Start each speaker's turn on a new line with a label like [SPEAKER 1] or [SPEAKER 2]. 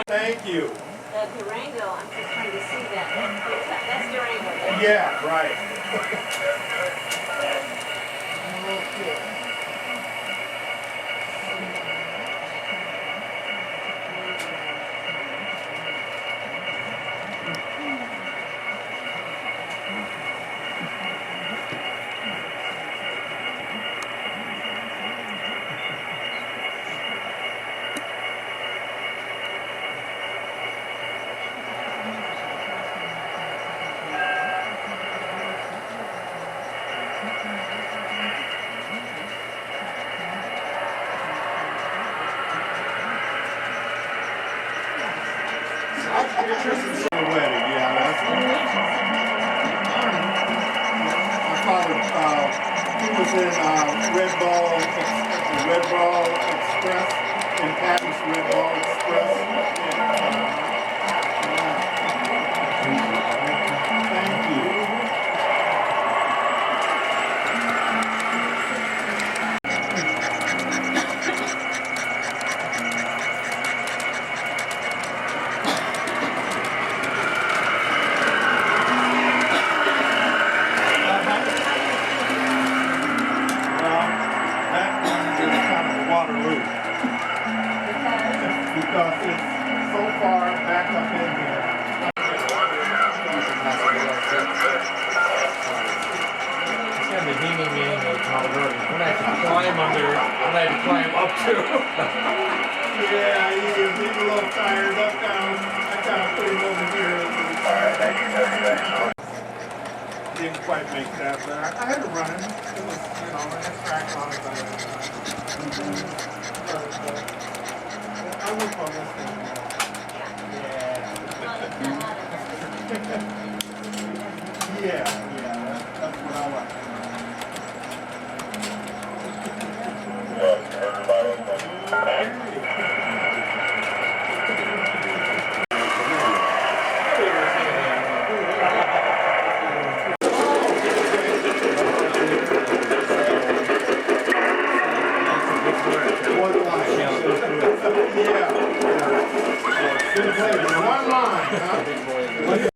[SPEAKER 1] Thank you.
[SPEAKER 2] The Durango, I'm just trying to see that. That's Durango.
[SPEAKER 1] Yeah, right.
[SPEAKER 2] Okay.
[SPEAKER 1] Red Ball Express and Patty's Red Ball Express. Thank you. Because it's so far back up in here.
[SPEAKER 3] It's kind of dinging me in the tall road. When I have to climb under, when I have to climb up to.
[SPEAKER 1] Yeah, he's a little tired. I kind of put him over here. Didn't quite make that, but I had to run him. It was, a nice track on it.